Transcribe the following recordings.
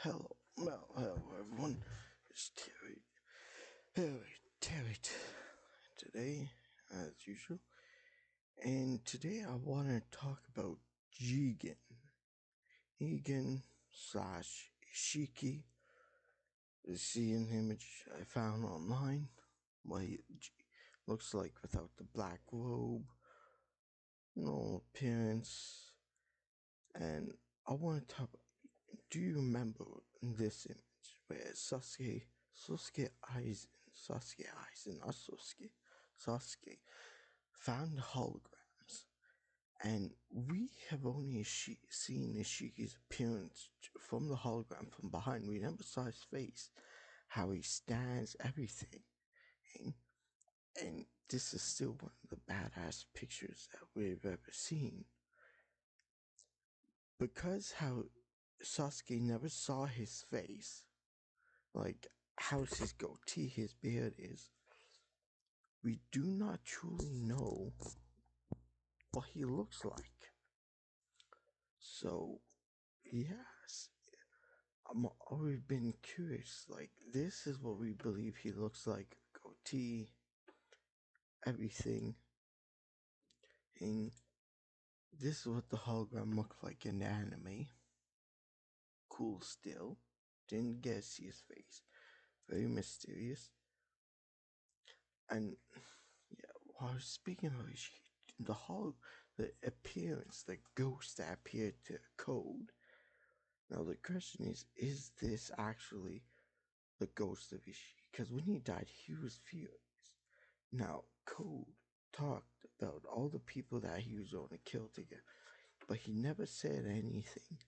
Hello everyone. It's Terry today, as usual. And today I want to talk about Jigen. Jigen slash Isshiki. See an image I found online. What he looks like without the black robe, no appearance. And I want to talk. Do you remember this image where Sasuke found holograms, and we have only seen Ishiki's appearance from the hologram from behind. We never saw his face, how he stands, everything. And this is still one of the badass pictures that we've ever seen. Because how Sasuke never saw his face, like how's his goatee, his beard is, we do not truly know what he looks like. So, yes, I'm always been curious. Like, this is what we believe he looks like: goatee, everything. And this is what the hologram looked like in the anime. Cool still. Didn't get to see his face. Very mysterious. And yeah, while I was speaking of the appearance, the ghost that appeared to Code. Now the question is this actually the ghost of Ishii? Because when he died, he was furious. Now Code talked about all the people that he was going to kill together, but he never said anything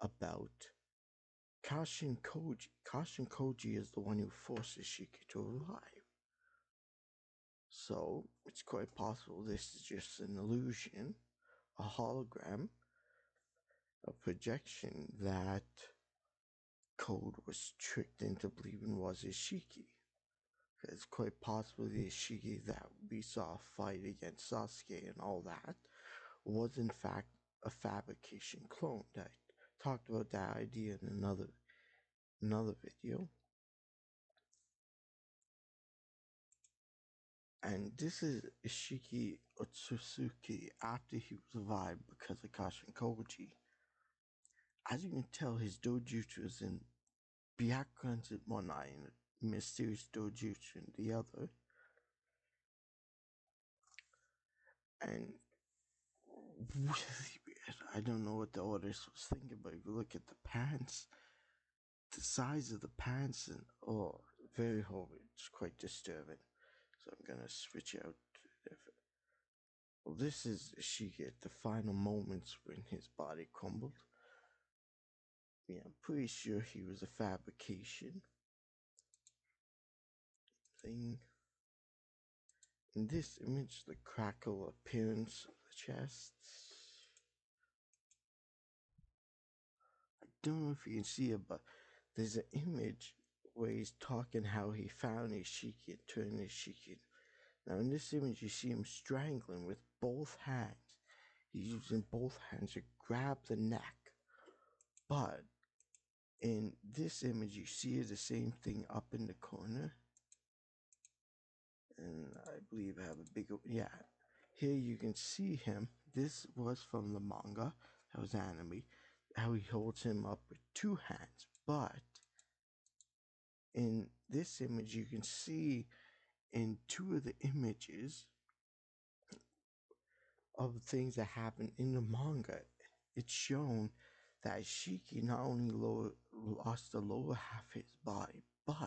about Kashin Koji. Kashin Koji is the one who forced Ishiki to revive. So it's quite possible this is just an illusion, a hologram, a projection that Code was tricked into believing was Isshiki. It's quite possible the Isshiki that we saw fight against Sasuke and all that was in fact a fabrication clone. I talked about that idea in another video. And this is Isshiki Otsusuki after he was revived because of Kashin Koji. As you can tell, his dojutsu is in Byakugan's in one eye and mysterious dojutsu in the other. And really weird. I don't know what the artist was thinking, but if you look at the pants, the size of the pants, and very horrible. It's quite disturbing. So I'm gonna switch out to different. Well, this is Ishiki at the final moments when his body crumbled. Yeah, I'm pretty sure he was a fabrication thing. In this image, the crackle appearance of the chest. I don't know if you can see it, but there's an image where he's talking how he found Isshiki and turned Isshiki. Now in this image, you see him strangling with both hands. He's using both hands to grab the neck. But in this image, you see the same thing up in the corner. And I believe I have a bigger, yeah. Here you can see him. This was from the manga. That was anime. How he holds him up with two hands. But in this image, you can see in two of the images of things that happen in the manga, it's shown that Shiki not only lost the lower half of his body, but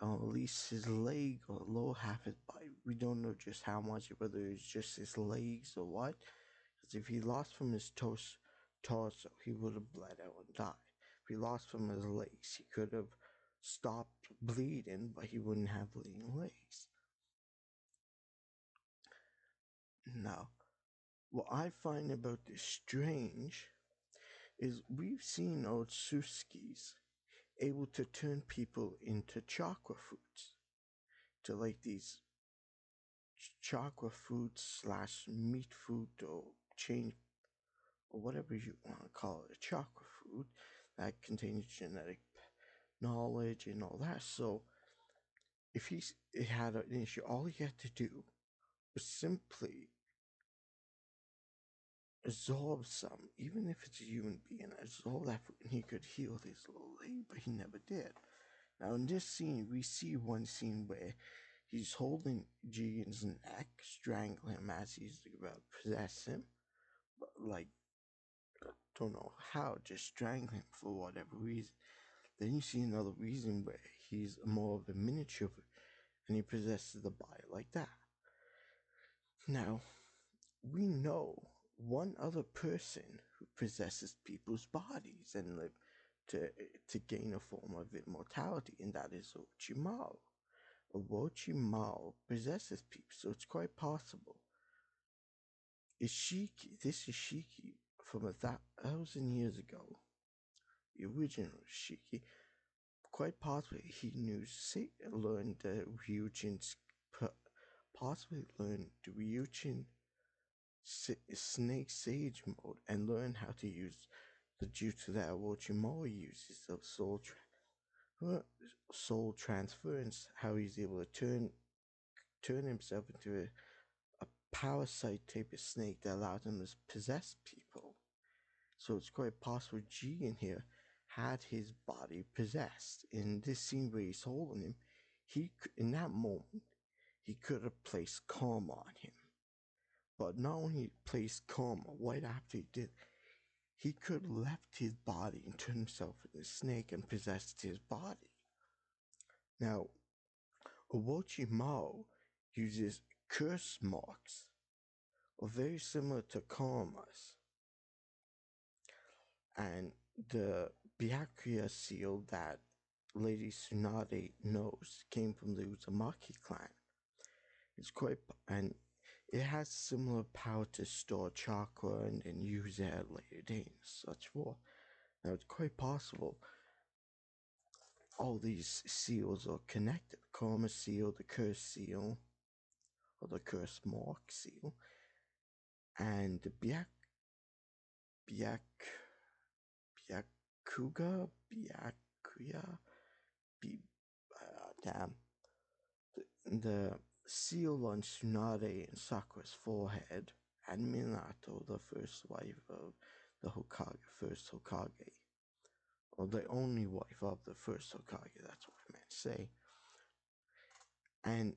at least his leg or lower half of his body. We don't know just how much, whether it's just his legs or what. Because if he lost from his torso, he would have bled out and died. If he lost from his legs, he could have stopped bleeding, but he wouldn't have bleeding legs. Now, what I find about this strange is we've seen Otsutsuki's able to turn people into chakra fruits, to like these chakra fruits slash meat fruit or change or whatever you want to call it, a chakra fruit that contains genetic knowledge and all that. So if he had an issue, all he had to do was simply absorb some, even if it's a human being, absorb that fruit, and he could heal his little lady, but he never did. Now in this scene, we see one scene where he's holding Jigen's neck, strangling him as he's about to possess him, but like, don't know how, just strangling him for whatever reason. Then you see another reason where he's more of a miniature and he possesses the body like that. Now, we know one other person who possesses people's bodies and live to gain a form of immortality, and that is Orochimaru. Orochimaru possesses people, so it's quite possible. This Isshiki from 1,000 years ago, the original Isshiki, quite possibly he learned the Ryujin's, possibly learned the Ryujin Snake Sage mode and learn how to use the jutsu that Orochimaru uses of soul transference, how he's able to turn himself into a parasite type of snake that allows him to possess people. So it's quite possible Jigen here had his body possessed. In this scene where he's holding him, in that moment, he could have placed karma on him. But not only placed karma right after he did, he could have left his body and turned himself into a snake and possessed his body. Now, Orochimaru uses curse marks, or very similar to karmas, and the Byakuya seal that Lady Tsunade knows came from the Uzumaki clan. And it has similar power to store chakra and then use it at later date and such forth. Now it's quite possible all these seals are connected. The karma seal, the curse seal, or the curse mark seal, and the Byakuya, damn, the seal on Tsunade and Sakura's forehead, and Minato, the first wife of the first Hokage, or the only wife of the first Hokage, that's what I meant to say. And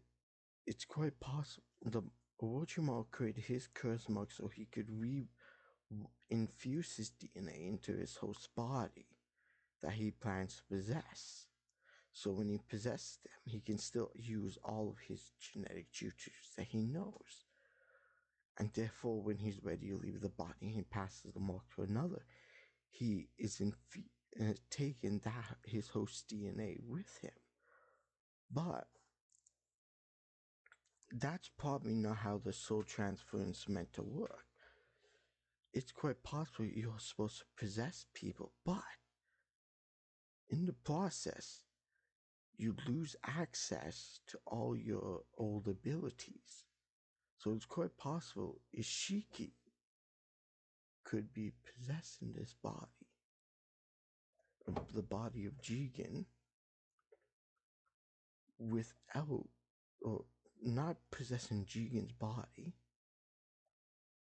it's quite possible the Orochimaru created his curse mark so he could infuse his DNA into his host's body that he plans to possess. So when he possesses them, he can still use all of his genetic jutsus that he knows. And therefore, when he's ready to leave the body and he passes the mark to another, he is taking his host's DNA with him. But that's probably not how the soul transference is meant to work. It's quite possible you're supposed to possess people, but in the process, you lose access to all your old abilities. So it's quite possible Isshiki could be possessing this body, the body of Jigen, without, or not possessing Jigen's body,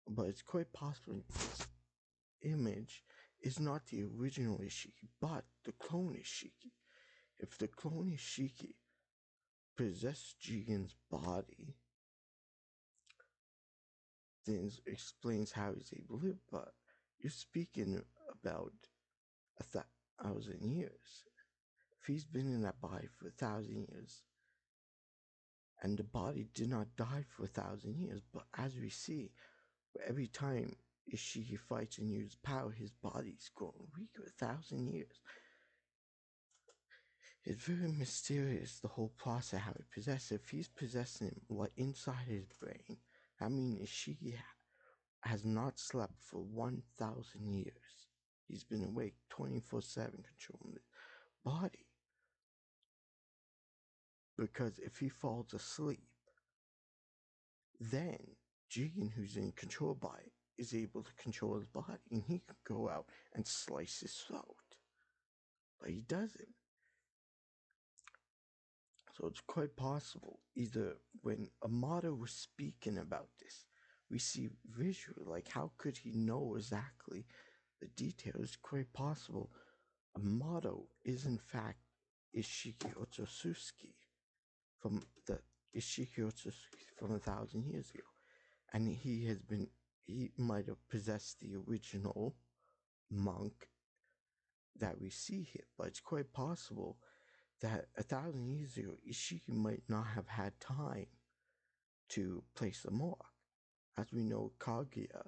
but it's quite possible this image is not the original Isshiki, but the clone Isshiki. If the clone Isshiki possessed Jigen's body, then it explains how he's able to live, but you're speaking about 1,000 years. If he's been in that body for 1,000 years, and the body did not die for 1,000 years, but as we see, every time Isshiki fights and uses power, his body's growing weaker 1,000 years. It's very mysterious, the whole process, how he possesses. If he's possessing him like inside his brain, that means Isshiki has not slept for 1,000 years. He's been awake 24/7 controlling his body. Because if he falls asleep, then Jigen, who's in control by is able to control his body, and he can go out and slice his throat, but he doesn't. So it's quite possible, either when Amato was speaking about this, we see visually, like, how could he know exactly the details? Quite possible Amato is in fact Isshiki Otsusuki from the Isshiki Otsusuki from 1,000 years ago, and he might have possessed the original monk that we see here, but it's quite possible that 1,000 years ago Isshiki might not have had time to place the mark. As we know, Kaguya,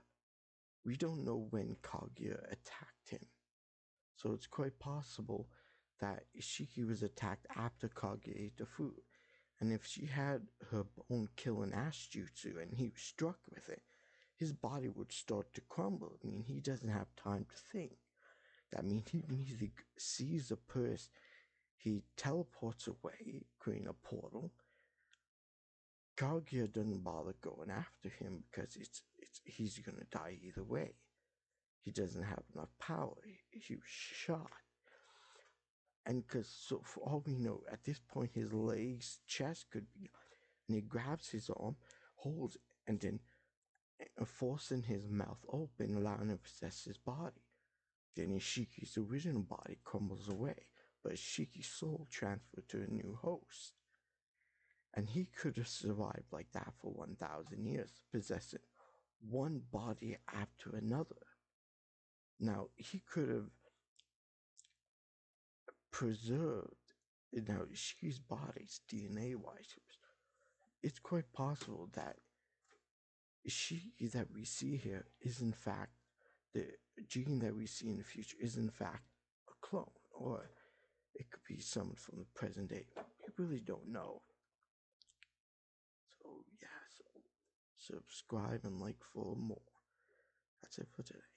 we don't know when Kaguya attacked him, so it's quite possible that Isshiki was attacked after Kaguya ate the food. And if she had her own killing ash jutsu and he was struck with it, his body would start to crumble. I mean, he doesn't have time to think. That means he immediately sees the purse, he teleports away, creating a portal. Kaguya doesn't bother going after him because he's gonna die either way. He doesn't have enough power. He was shot. And because, so for all we know, at this point, his legs, chest could be, and he grabs his arm, holds, and then forcing his mouth open, allowing him to possess his body. Then Ishiki's original body crumbles away, but Ishiki's soul transferred to a new host. And he could have survived like that for 1,000 years, possessing one body after another. Now, he could have preserved, Ishiki's body's DNA wise. It's quite possible that Ishiki that we see here is in fact the gene that we see in the future is in fact a clone, or it could be someone from the present day. We really don't know. So yeah, so subscribe and like for more. That's it for today.